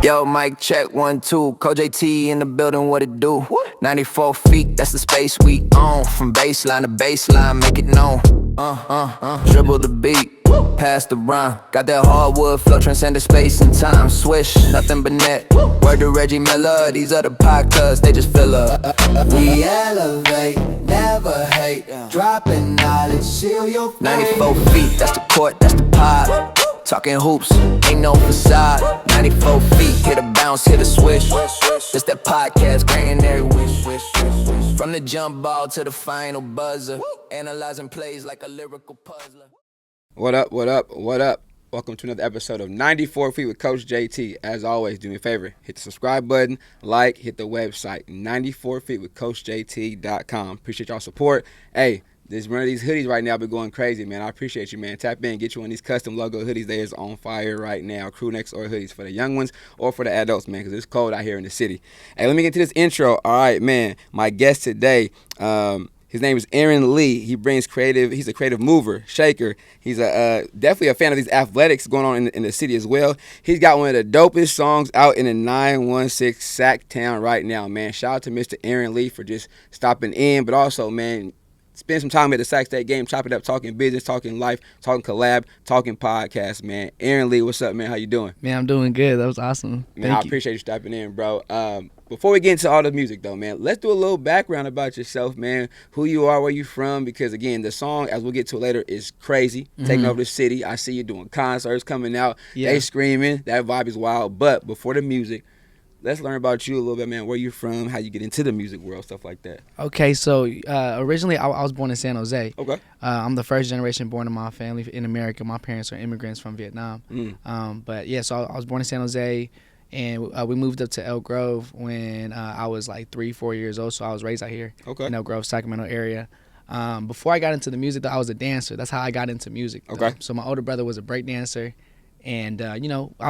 Yo, mic check, 1, 2. Coach JT in the building, what it do? 94 feet, that's the space we own. From baseline to baseline, make it known. Dribble the beat, pass the rhyme. Got that hardwood flow, transcended space and time. Swish, nothing but net. Word to Reggie Miller, these other podcasts, they just fill up. We elevate, never hate. Dropping knowledge, seal your fate. 94 feet, that's the court, that's the pod. Talking hoops, ain't no facade. 94 feet, hit a bounce, hit a swish. This that podcast, granting every wish. From the jump ball to the final buzzer. Analyzing plays like a lyrical puzzler. What up, what up, what up? Welcome to another episode of 94 Feet with Coach JT. As always, do me a favor, hit the subscribe button, like, hit the website, 94feetwithcoachjt.com. Appreciate y'all support. Hey, this one of these hoodies right now been going crazy, man. I appreciate you, man. Tap in, get you one of these custom logo hoodies. They is on fire right now. Crew necks or hoodies for the young ones or for the adults, man, because it's cold out here in the city. Hey, let me get to this intro. All right, man. My guest today, his name is Aaron Lee. He brings creative. He's a creative mover, shaker. He's definitely a fan of these athletics going on in the city as well. He's got one of the dopest songs out in the 916 Sac Town right now, man. Shout out to Mr. Aaron Lee for just stopping in, but also, man, spend some time at the Sac State game, chop it up, talking business, talking life, talking collab, talking podcast, man. Aaron Lee, what's up, man? How you doing? Man, I'm doing good. That was awesome. Man, I appreciate you stopping in, bro. Before we get into all the music, though, man, let's do a little background about yourself, man. Who you are, where you from, because, again, the song, as we'll get to later, is crazy. Taking over the city. I see you doing concerts coming out. Yeah. They screaming. That vibe is wild. But before the music, let's learn about you a little bit, man. Where you from, how you get into the music world, stuff like that. Okay, so originally I was born in San Jose. Okay. I'm the first generation born in my family in America. My parents are immigrants from Vietnam. But yeah, so I was born in San Jose, and we moved up to Elk Grove when I was like 3-4 years old. So I was raised out here in Elk Grove, Sacramento area. Before I got into the music, though, I was a dancer. That's how I got into music. Okay. So my older brother was a breakdancer. And, I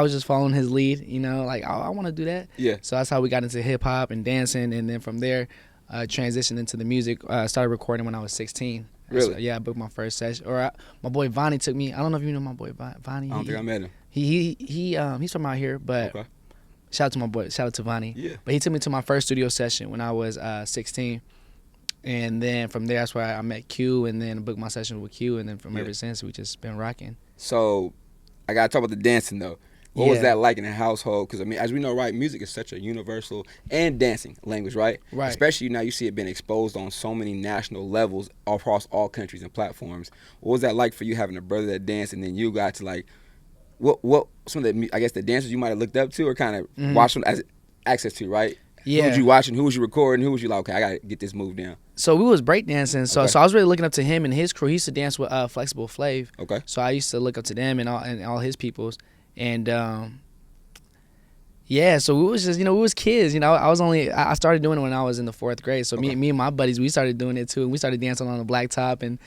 was just following his lead, like, I want to do that. Yeah. So that's how we got into hip hop and dancing. And then from there, transitioned into the music. Started recording when I was 16. Really? So, yeah, I booked my first session. My boy Vonnie took me. I don't know if you know my boy Vonnie. I don't think I met him. He's from out here, but shout out to my boy. Shout out to Vonnie. Yeah. But he took me to my first studio session when I was 16. And then from there, that's where I met Q, and then booked my session with Q. And then from ever since, we just been rocking. So I got to talk about the dancing, though. What was that like in the household? Because, I mean, as we know, right, music is such a universal and dancing language, right? Right. Especially now you see it being exposed on so many national levels across all countries and platforms. What was that like for you having a brother that danced, and then you got to, like, what some of the, I guess, the dancers you might have looked up to or kind of watched them as access to, right? Yeah. Who was you watching? Who was you recording? Who was you like, okay, I got to get this move down? So we was breakdancing. So I was really looking up to him and his crew. He used to dance with Flexible Flav. Okay. So I used to look up to them and all his peoples. And yeah, so we was just, we was kids. I started doing it when I was in the 4th grade. So me and my buddies, we started doing it too. And we started dancing on the Blacktop and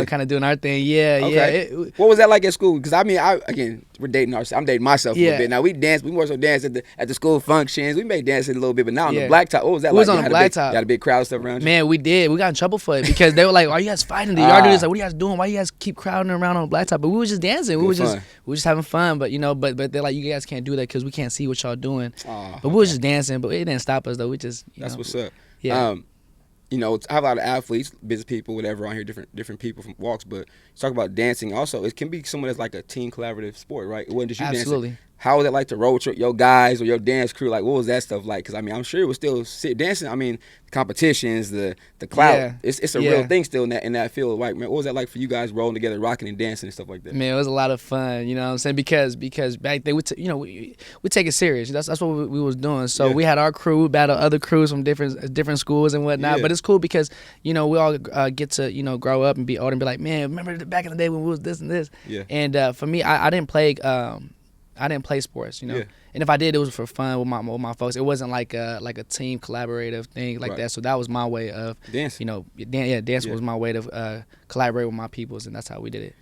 kind of doing our thing. Yeah, okay. Yeah. What was that like at school? Because I mean, again, we're dating ourselves. I'm dating myself a little bit. Now we more so dance at the school functions. We may dance a little bit, but now on the Blacktop, what was that like? We was on the Blacktop. You had a big crowd stuff around you? Man, we did. We got in trouble for it because they were like, "Why you guys fighting? Did y'all do this? Like, what are you guys doing? Why you guys keep crowding around on the Blacktop?" But we was just dancing. We was just having fun. But but they're like, "You guys can't do that because we can't see what y'all doing." But we was just dancing. But it didn't stop us though. We just that's what's up. Yeah. I have a lot of athletes, business people, whatever on here, different people from walks. But talk about dancing. Also, it can be someone that's like a team collaborative sport, right? It wasn't just you Absolutely. dancing. How was it like to roll with your guys or your dance crew? Like, what was that stuff like? Because, I mean, I'm sure it was still dancing. I mean, competitions, the clout. Yeah. It's a real thing still in that field. Like, man, what was that like for you guys rolling together, rocking and dancing and stuff like that? Man, it was a lot of fun. You know what I'm saying? Because back then, we take it serious. That's what we was doing. So we had our crew, we battled other crews from different schools and whatnot. Yeah. But it's cool because, we all get to, grow up and be older and be like, man, remember back in the day when we was this and this? Yeah. And for me, I didn't play sports, Yeah. And if I did, it was for fun with my folks. It wasn't like a team collaborative thing like that. So that was my way of dancing. Dancing was my way to collaborate with my peoples, and that's how we did it.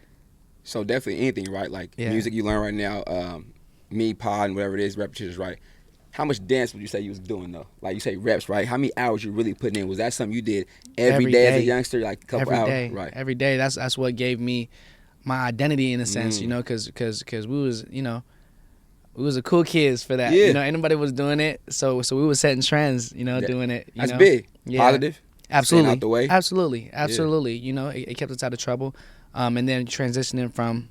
So definitely anything, right? Like music you learn right now, me, pod, and whatever it is, repetitions, right? How much dance would you say you was doing though? Like you say reps, right? How many hours you really putting in? Was that something you did every day as a youngster, like a couple hours? Day. Right. Every day. That's what gave me my identity in a sense, because we was, we was the cool kids for that. Yeah. You know, anybody was doing it, so we was setting trends. You know, doing it. That's know? big. Yeah. Positive. Absolutely. Staying out the way. Absolutely. You know, it kept us out of trouble. And then transitioning from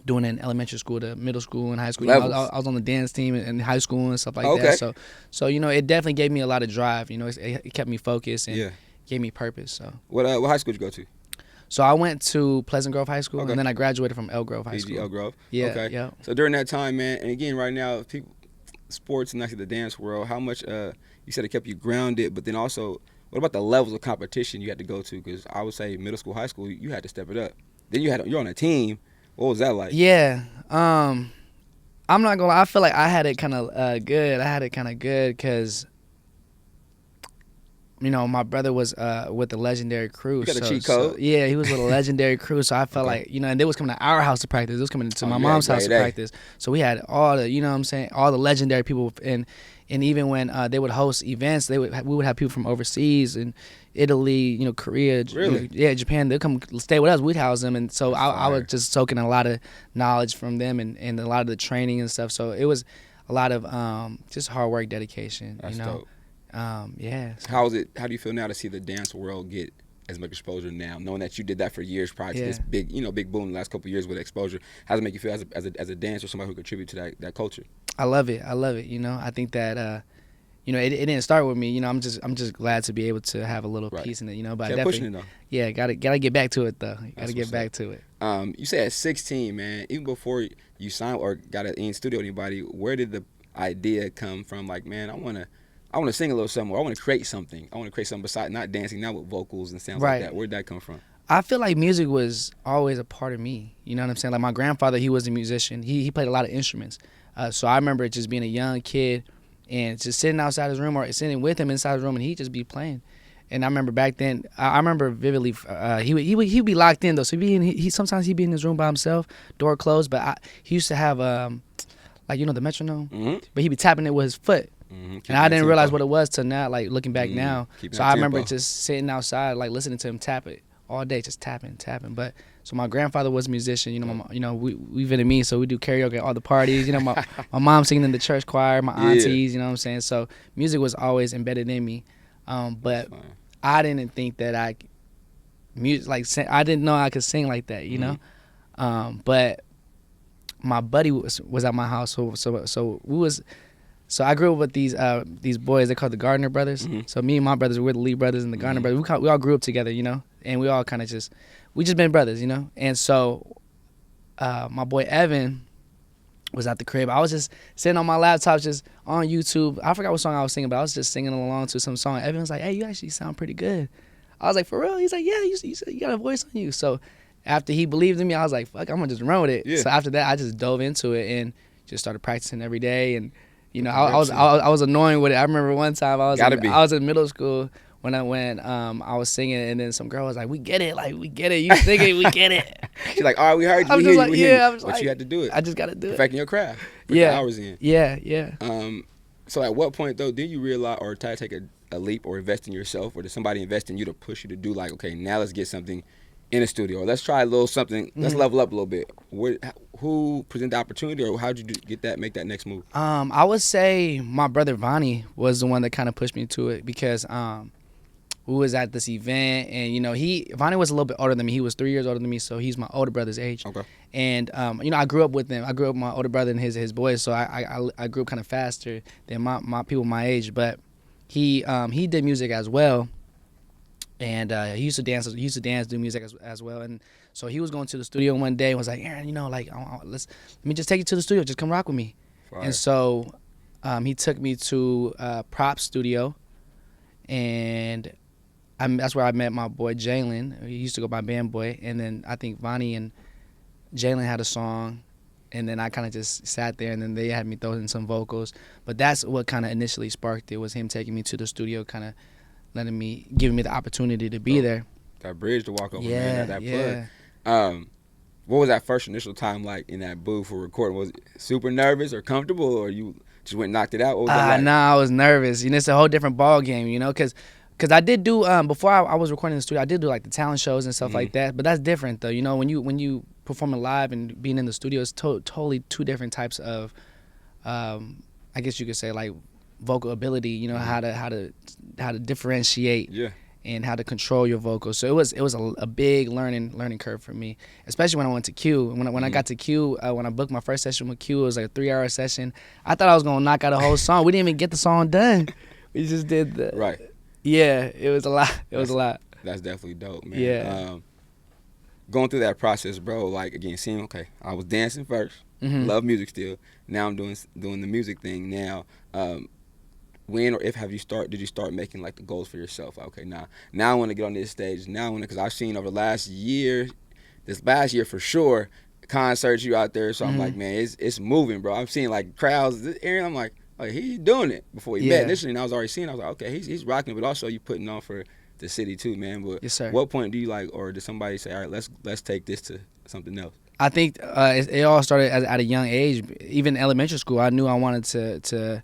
doing it in elementary school to middle school and high school. You know, I was on the dance team in high school and stuff like that. So you know, it definitely gave me a lot of drive. You know, it kept me focused and gave me purpose. So what high school did you go to? So I went to Pleasant Grove High School, and then I graduated from Elk Grove High School. Elk Grove. Yeah. Okay. Yeah. So during that time, man, and again, right now, people, sports and actually the dance world, how much you said it kept you grounded, but then also, what about the levels of competition you had to go to? Because I would say middle school, high school, you had to step it up. Then you're on a team. What was that like? Yeah. I'm not gonna lie. I feel like I had it kind of good. Because, you know, my brother was with the legendary crew. You got a cheat code? So, yeah, he was with a legendary crew. So I felt like, you know, and they was coming to our house to practice. They was coming to my mom's house to practice. So we had all the, you know what I'm saying, all the legendary people. And even when they would host events, we would have people from overseas and Italy, you know, Korea, really? Japan. They'd come stay with us. We'd house them. And so I was just soaking a lot of knowledge from them and a lot of the training and stuff. So it was a lot of just hard work, dedication. That's you know. dope. Yeah. How do you feel now to see the dance world get as much exposure now, knowing that you did that for years prior to this big boom in the last couple of years with exposure? How does it make you feel as a dancer, somebody who contributes to that culture? I love it. You know, I think that you know, it didn't start with me. You know, I'm just glad to be able to have a little piece in it. You know, but kept I definitely pushing it though. Yeah, gotta get back to it though. Gotta get back to it. You say at 16, man, even before you signed or got in studio with anybody, where did the idea come from? Like, man, I want to sing a little something, or I want to create something. I want to create something besides not dancing, not with vocals and sounds like that. Where did that come from? I feel like music was always a part of me. You know what I'm saying? Like my grandfather, he was a musician. He played a lot of instruments. So I remember just being a young kid and just sitting outside his room or sitting with him inside his room, and he'd just be playing. And I remember back then, I remember vividly, he'd be locked in though. So sometimes he'd be in his room by himself, door closed. But he used to have like, you know, the metronome, but he'd be tapping it with his foot. And I didn't realize what it was till now, like looking back now. So I remember just sitting outside, like listening to him tap it all day, just tapping. But so my grandfather was a musician. You know, we Vietnamese, so we do karaoke at all the parties. You know, my mom singing in the church choir, my aunties. You know what I'm saying? So music was always embedded in me. But I didn't think that I didn't know I could sing like that. You know, but my buddy was at my house, so we was. So I grew up with these boys. They're called the Gardner brothers. So me and my brothers were the Lee brothers and the Gardner brothers. We all grew up together, you know, and we all kind of just been brothers, you know. And so my boy Evan was at the crib. I was just sitting on my laptop, just on YouTube. I forgot what song I was singing, but I was just singing along to some song. Evan was like, "Hey, you actually sound pretty good." I was like, "For real?" He's like, "Yeah, you got a voice on you." So after he believed in me, I was like, "Fuck, I'm gonna just run with it." So after that, I just dove into it and just started practicing every day. And you know, I was annoying with it. I remember one time I was in middle school when I was singing, and then some girl was like, "We get it, you singing, we get it." She's like, "All right, we heard you, I was just like, yeah, I was but like, you had to do it. I just gotta do it. Perfecting your craft. Put Yeah, the hours in. Yeah. So at what point though did you realize or try to take a leap or invest in yourself, or did somebody invest in you to push you to do like, okay, now let's get something in a studio, or let's try a little something, let's level up a little bit? Who presented the opportunity, or how'd you make that next move? I would say my brother Vonnie was the one that kind of pushed me to it, because we was at this event, and you know, Vonnie was a little bit older than me. He was 3 years older than me, so he's my older brother's age. Okay. And you know, I grew up with them. I grew up with my older brother and his boys, so I grew up kind of faster than my people my age. But he did music as well. And he used to dance, do music as well. And so he was going to the studio one day and was like, "Aaron, you know, like, let me just take you to the studio. Just come rock with me." Fire. And so he took me to Prop Studio, and that's where I met my boy Jalen. He used to go by Band Boy. And then I think Vonnie and Jalen had a song, and then I kind of just sat there, and then they had me throw in some vocals. But that's what kind of initially sparked it, was him taking me to the studio, kind of giving me the opportunity to be there. That bridge to walk over, yeah, man. That yeah. plug. What was that first initial time like in that booth for recording? Was it super nervous or comfortable, or you just went and knocked it out? What was that like? Nah, I was nervous. You know, it's a whole different ball game, you know, because I did do, before I was recording in the studio, I did do like the talent shows and stuff like that. But that's different though, you know, when you performing live and being in the studio, it's totally two different types of I guess you could say like vocal ability. You know, how to differentiate. Yeah. And how to control your vocals. So it was a big learning curve for me, especially when I went to Q. When I got to Q, when I booked my first session with Q, it was like a 3-hour session. I thought I was gonna knock out a whole song. We didn't even get the song done. We just did the Right. Yeah, it was a lot. It was a lot. That's definitely dope, man. Yeah. Going through that process, bro. Like again, seeing I was dancing first. Love music still. Now I'm doing the music thing now. When or if did you start making like the goals for yourself? Okay, now I want to get on this stage. Now I want to, because I've seen over the last year, this last year for sure, concerts you out there. So I'm like, man, it's moving, bro. I'm seeing like crowds. And I'm like, oh, he's doing it before he met initially. And I was already seeing. I was like, okay, he's rocking, but also you putting on for the city too, man. But yes, sir. What point do you like, or did somebody say, all right, let's take this to something else? I think it all started at a young age. Even elementary school, I knew I wanted to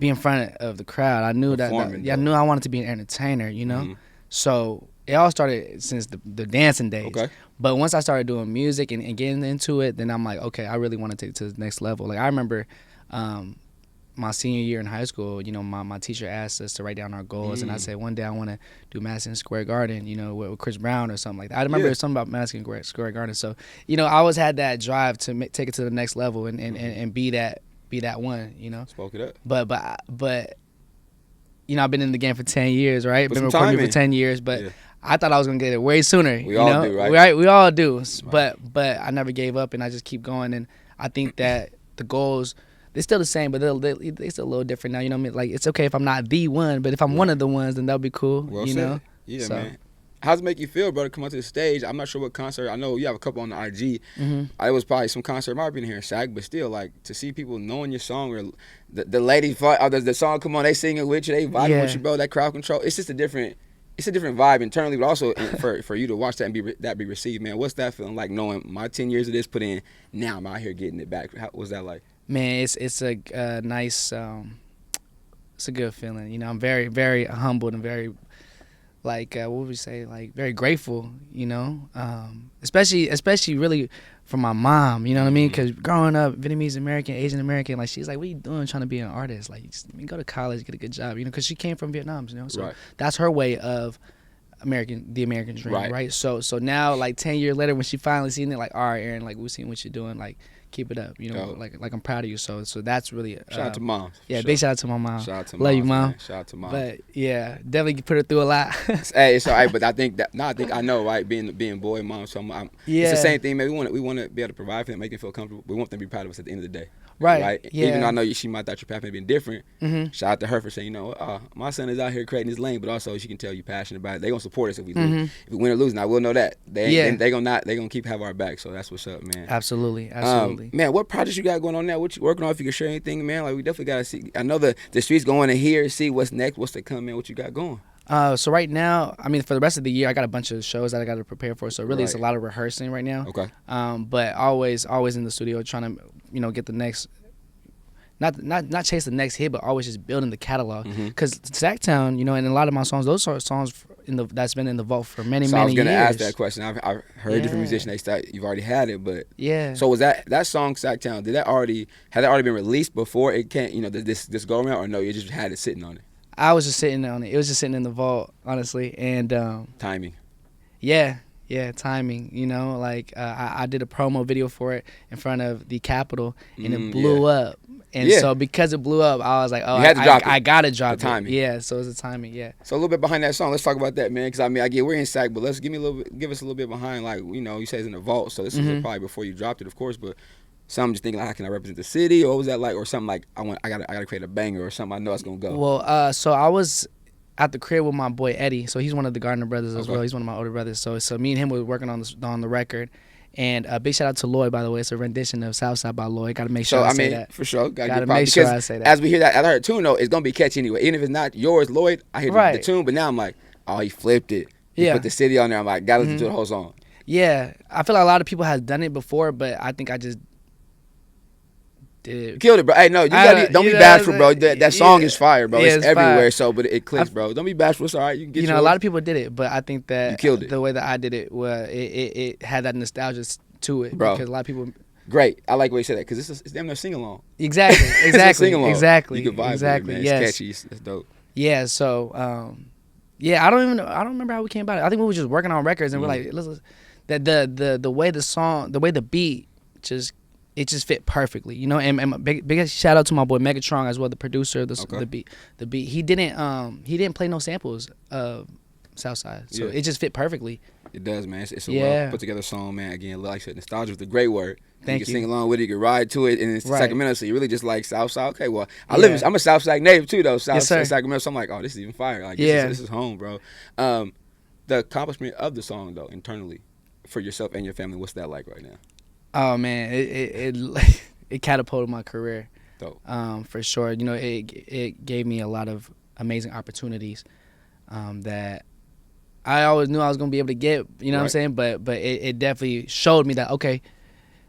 be in front of the crowd. I knew I knew I wanted to be an entertainer, you know? So it all started since the dancing days. Okay. But once I started doing music and getting into it, then I'm like, okay, I really want to take it to the next level. Like I remember my senior year in high school, you know, my teacher asked us to write down our goals, and I said one day I want to do Madison Square Garden, you know, with Chris Brown or something like that. I remember something about Madison Square Garden. So, you know, I always had that drive to take it to the next level and be that one, you know. Spoke it up. But you know, I've been in the game for 10 years, right? Been recording for 10 years, but I thought I was gonna get it way sooner. We all do, right? We all do. Right. But I never gave up, and I just keep going. And I think that the goals, they're still the same, but they're still a little different now. You know what I mean? Like it's okay if I'm not the one, but if I'm one of the ones, then that'll be cool. Well you said. know? Yeah, so. Man. How's it make you feel, bro, to come out to the stage? I'm not sure what concert. I know you have a couple on the IG. It was probably some concert. Might have been here in Sac, but still, like, to see people knowing your song, or the ladies, the song come on, they sing it with you, they vibing with you, bro. That crowd control. It's just a different vibe internally, but also for you to watch that and be received, man. What's that feeling like, knowing my 10 years of this put in, now I'm out here getting it back? How was that like? Man, it's a nice, it's a good feeling. You know, I'm very, very humbled and very, like, what would we say, like, very grateful, you know, especially really for my mom, you know what I mean? Because growing up, Vietnamese-American, Asian-American, like, she's like, what are you doing trying to be an artist? Like, go to college, get a good job, you know, because she came from Vietnam, you know? So that's her way of the American dream, right? So now, like, 10 years later, when she finally seen it, like, all right, Aaron, like, we've seen what you're doing, like, keep it up, you know, like I'm proud of you. So that's really shout out to mom. Yeah, big shout out to my mom. Shout out to love you, mom. Man. Shout out to mom. But yeah, definitely put her through a lot. Hey, it's all right, but I think I know, right? Being boy, mom, so it's the same thing, man. We want to be able to provide for them, make them feel comfortable. We want them to be proud of us at the end of the day. Right. Yeah. Even though I know she might thought your path may have been different. Shout out to her for saying, you know, my son is out here creating his lane, but also she can tell you passionate about it. They gonna support us if we lose. If we win or lose, now we'll know that. They gonna keep have our back. So that's what's up, man. Absolutely. Man, what projects you got going on now? What you working on? If you can share anything, man. Like, we definitely gotta see. I know the streets going to hear, see what's next, what's to come, man. What you got going? So right now, I mean, for the rest of the year, I got a bunch of shows that I got to prepare for. So really, it's a lot of rehearsing right now. Okay. But always in the studio trying to, you know, get the next. Not chase the next hit, but always just building the catalog. Because Sac Town, you know, and a lot of my songs, those are songs that's been in the vault for many years. I was gonna ask that question. I've heard different musicians. You've already had it, but So was that song Sac Town? Had that already been released before it came? You know, this go around, or no? You just had it sitting on it. I was just sitting on it. It was just sitting in the vault, honestly, and timing. Yeah, timing. You know, like I did a promo video for it in front of the Capitol, and it blew up. And so because it blew up, I was like, oh, I gotta drop it. Timing. Yeah, so it's the timing. Yeah. So a little bit behind that song. Let's talk about that, man. Because I mean, I get we're in Sac, but give us a little bit behind. Like, you know, you say it's in the vault, so this is probably before you dropped it, of course. But some just thinking, like, how can I represent the city, or what was that like, or something like I gotta create a banger or something. I know it's gonna go. Well, so I was at the crib with my boy Eddie. So he's one of the Gardner brothers as well. He's one of my older brothers. So me and him were working on the record. And a big shout out to Lloyd, by the way. It's a rendition of Southside by Lloyd. Got to make sure I say that. For sure. Got to make sure I say that. As we hear that, I heard tune, though, it's going to be catchy anyway. Even if it's not yours, Lloyd, I hear the tune, but now I'm like, oh, he flipped it. He put the city on there. I'm like, got to listen to the whole song. Yeah. I feel like a lot of people have done it before, but I think I just did it. You killed it, bro. Hey, no, don't be bashful, bro. That song is fire, bro. It's everywhere, fire. But it clicks, bro. Don't be bashful. It's all right. You can get a lot of people did it, but I think that you killed it. The way that I did it, it had that nostalgia to it, bro. Because a lot of people. Great. I like the way you said that because it's damn near sing along. Exactly. Sing-along. Exactly. You can vibe exactly. with it, man. Yes. It's catchy. It's dope. Yeah. So, yeah, I don't remember how we came about it. I think we were just working on records and we're like, listen, the way the song, the way the beat just fit perfectly, you know. And big shout out to my boy Megatron as well, the producer of the beat. The beat. He didn't play no samples of Southside, so it just fit perfectly. It does, man. It's a well put together song, man. Again, like I said, nostalgia is a great word. Thank you can sing along with it, you can ride to it, and it's Right. Sacramento, so you really just like Southside. Okay, well, I'm a Southside native too, though. Sacramento, so I'm like, oh, this is even fire. Like, this is home, bro. The accomplishment of the song, though, internally, for yourself and your family, what's that like right now? Oh man, it catapulted my career. Dope. For sure. You know, it gave me a lot of amazing opportunities that I always knew I was gonna be able to get. You know what I'm saying? But it definitely showed me that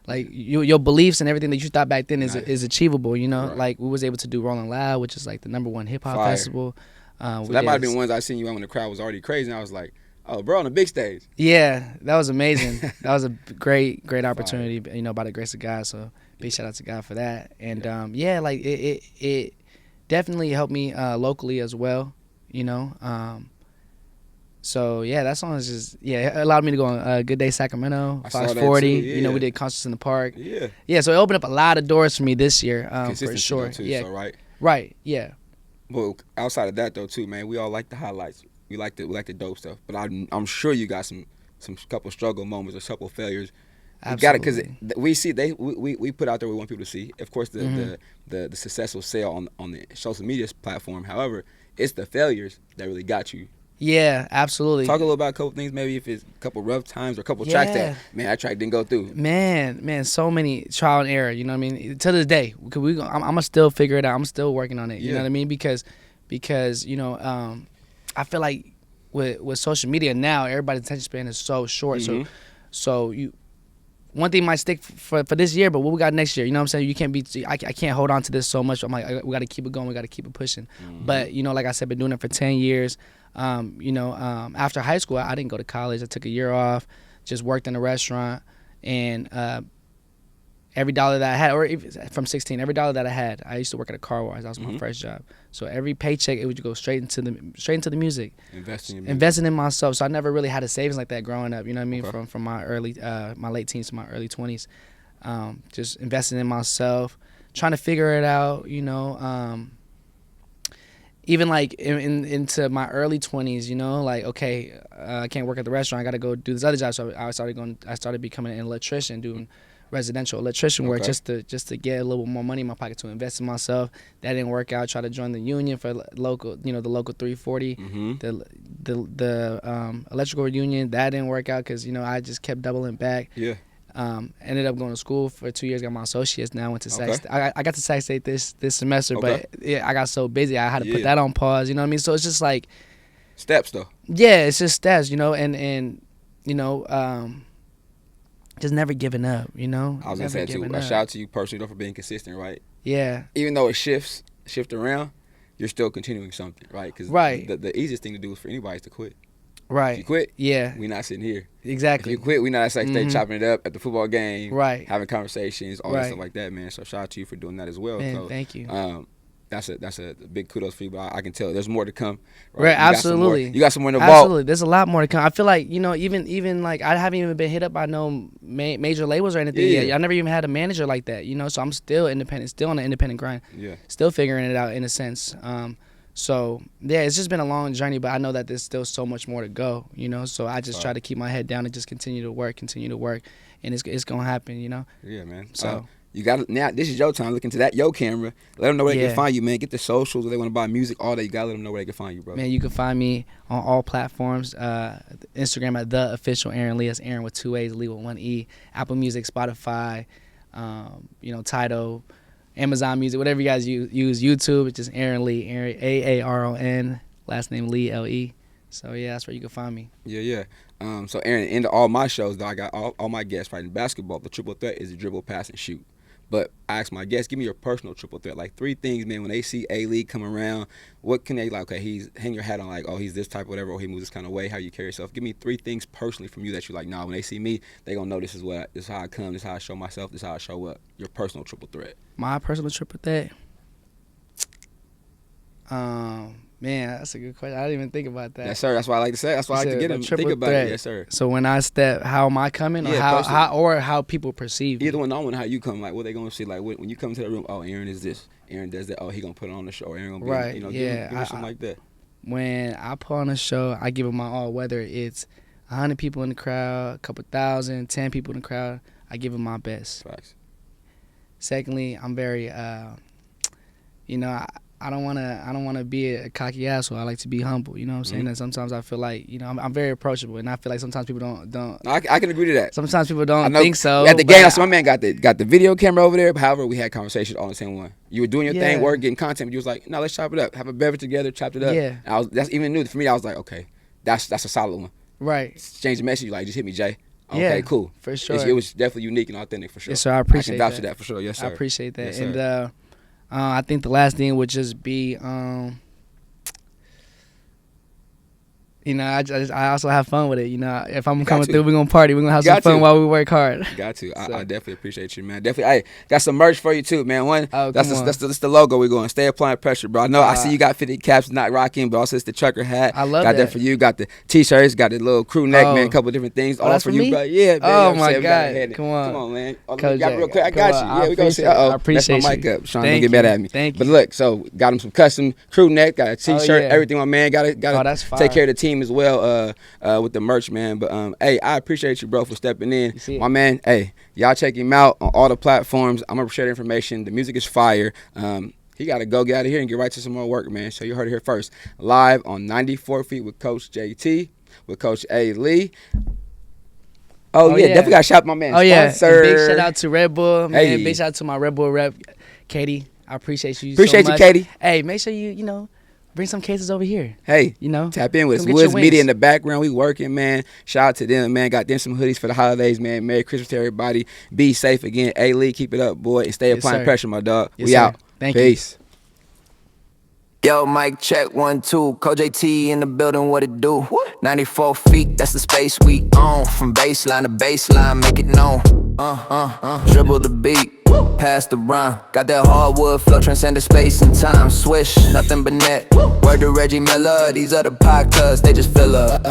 like your beliefs and everything that you thought back then is achievable. You know, like we was able to do Rolling Loud, which is like the #1 hip hop festival. So that might have been ones I seen you on when the crowd was already crazy, and I was like, oh, bro, on the big stage. Yeah, that was amazing. That was a great opportunity. You know, by the grace of God. So big shout out to God for that. And like it definitely helped me locally as well. You know. So yeah, that song is just it allowed me to go on Good Day Sacramento, Fox 40. You know, we did concerts in the park. Yeah. So it opened up a lot of doors for me this year, for sure. Too, yeah, so, right. Yeah. Well, outside of that though, too, man, we all like the highlights. We like the dope stuff. But I'm sure you got some couple struggle moments or couple failures. You got it because we see we put out there we want people to see. Of course, the successful sale on the social media platform. However, it's the failures that really got you. Yeah, absolutely. Talk a little about a couple things, maybe if it's a couple rough times or a couple tracks that, man, that track didn't go through. Man, so many trial and error, you know what I mean? To this day, I'm going to still figure it out. I'm still working on it, you know what I mean? Because you know, I feel like with social media now, everybody's attention span is so short. So one thing might stick for this year, but what we got next year, you know what I'm saying? You can't I can't hold on to this so much. I'm like, we got to keep it going. We got to keep it pushing. But, you know, like I said, been doing it for 10 years. You know, after high school, I didn't go to college. I took a year off, just worked in a restaurant, and every dollar that I had, or from 16, every dollar that I had, I used to work at a car wash. That was my first job. So every paycheck, it would go straight into the music. Investing in myself. So I never really had a savings like that growing up. You know what I mean? From my my late teens to my early 20s, just investing in myself, trying to figure it out. You know. Even like into my early 20s, you know, like, okay, I can't work at the restaurant. I got to go do this other job. So I started becoming an electrician, doing residential electrician work just to get a little more money in my pocket to invest in myself. That didn't work out. Tried to join the union for local, you know, the local 340, the electrical union. That didn't work out because, you know, I just kept doubling back. Yeah. Ended up going to school for 2 years, got my associates. Now I went to Sac. I got to Sac State this semester, but I got so busy I had to put that on pause. You know what I mean? So it's just like steps, though. Yeah, it's just steps. You know, and you know, just never giving up. You know, I was gonna say too. A shout out to you personally, though, for being consistent, right? Yeah. Even though it shift around, you're still continuing something, right? Because the easiest thing to do is for anybody is to quit. Right. If you quit, yeah, we not sitting here. Exactly. If you quit, we not at Sac State chopping it up at the football game, right? Having conversations, all that stuff like that, man. So shout out to you for doing that as well. Man, so, thank you. That's a big kudos for you, but I can tell there's more to come. Right, absolutely. You got some more in the vault. Absolutely, there's a lot more to come. I feel like, you know, even like I haven't even been hit up by no major labels or anything yet. I never even had a manager like that, you know. So I'm still independent, still on the independent grind. Yeah. Still figuring it out in a sense. So yeah, it's just been a long journey, but I know that there's still so much more to go, you know. So I just try to keep my head down and just continue to work, and it's gonna happen, you know. Yeah, man. So you got now. This is your time. Look into that camera. Let them know where they can find you, man. Get the socials. If they want to buy music, all that, you gotta let them know where they can find you, bro. Man, you can find me on all platforms. Instagram at the official Aaron Lee. That's Aaron with 2 A's, Lee with 1 E. Apple Music, Spotify, you know, Tidal, Amazon Music, whatever you guys use. YouTube, it's just Aaron Lee, Aaron Aaron, last name Lee Lee. So yeah, that's where you can find me. Yeah. So Aaron, into all my shows though, I got all my guests right in basketball. The triple threat is the dribble, pass, and shoot. But I ask my guests, give me your personal triple threat. Like 3 things, man, when they see A-League come around, what can they like, okay, he's hang your hat on like, oh, he's this type, whatever, or he moves this kind of way, how you carry yourself. Give me 3 things personally from you that you like, nah, when they see me, they gonna know this is how I come, this is how I show myself, this is how I show up. Your personal triple threat. My personal triple threat? Man, that's a good question. I didn't even think about that. Yes, sir. That's why I like to say. That's why I like to get them think about it. Yes, sir. So when I step, how am I coming, or how people perceive me? Either one. I want how you come. Like what they gonna see. Like when you come to the room. Oh, Aaron is this. Aaron does that. Oh, he gonna put it on the show. Aaron gonna be. Right. You know. Yeah. Give me something like that. When I put on a show, I give it my all. Whether it's 100 people in the crowd, a couple thousand, 10 people in the crowd, I give it my best. Facts. Secondly, I'm very, I don't wanna be a cocky asshole. I like to be humble. You know what I'm saying? And sometimes I feel like, I'm very approachable, and I feel like sometimes people don't. No, I can agree to that. Sometimes people don't think so. At the game, my man got the video camera over there. But however, we had conversations all in the same one. You were doing your thing, work, getting content, but you was like, no, let's chop it up, have a beverage together, chopped it up. Yeah. And that's even new for me. I was like, okay, that's a solid one. Right. Change the message. Like, just hit me, Jay. Okay, cool. For sure. It was definitely unique and authentic for sure. Yes, sir. I appreciate that. I can vouch for that for sure. Yes, sir. I appreciate that. Yes, and I think the last thing would just be, I also have fun with it. If I'm coming through, we're going to party. We're going to have some fun while we work hard. Got to. So. I definitely appreciate you, man. Definitely. Hey, got some merch for you, too, man. That's the logo we're going. Stay applying pressure, bro. I know I see you got 50 caps not rocking, but also it's the trucker hat. I love that. Got that for you. Got the T-shirts, got the little crew neck, man. A couple different things. All for you, me? bro. Yeah, man. Oh, my God. Come on, man. Coach got real quick. I got you. Yeah, we're going to say, I appreciate my mic you. up. Sean, don't get mad at me. Thank you. But look, so got him some custom crew neck, got a T-shirt, everything, my man. Got to take care of the team as well. With the merch, man. But hey, I appreciate you, bro, for stepping in. My man, hey, y'all check him out on all the platforms. I'm gonna share the information. The music is fire. He gotta go get out of here and get right to some more work, man. So you heard it here first. Live on 94 Feet with Coach JT, with Coach A. Lee. Oh yeah, definitely gotta shout my man. Oh yeah, Sponsor. big shout out to Red Bull, man. Hey. Big shout out to my Red Bull rep, Katie. I appreciate you. Appreciate so you, much. Katie. Hey, make sure you bring some cases over here. Hey, tap in with us. Woods Media in the background. We working, man. Shout out to them, man. Got them some hoodies for the holidays, man. Merry Christmas to everybody. Be safe again. A-Lee, keep it up, boy. And stay applying pressure, my dog. Yes, we sir. out. Thank Peace. Yo, mic check 1 2. Coach JT in the building. What it do? 94 feet. That's the space we own. From baseline to baseline, make it known. Dribble the beat. Pass the rhyme. Got that hardwood flow, transcended space and time. Swish, nothing but net. Word to Reggie Miller. These are the podcasts, they just fill up.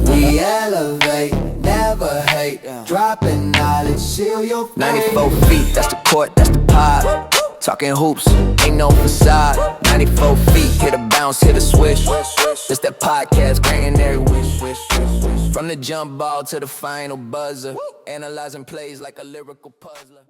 We elevate, never hate. Dropping knowledge, seal your fate. 94 feet, that's the court, that's the pod. Talking hoops, ain't no facade. 94 feet, hit a bounce, hit a swish. It's that podcast, granting every wish. From the jump ball to the final buzzer. Analyzing plays like a lyrical puzzler.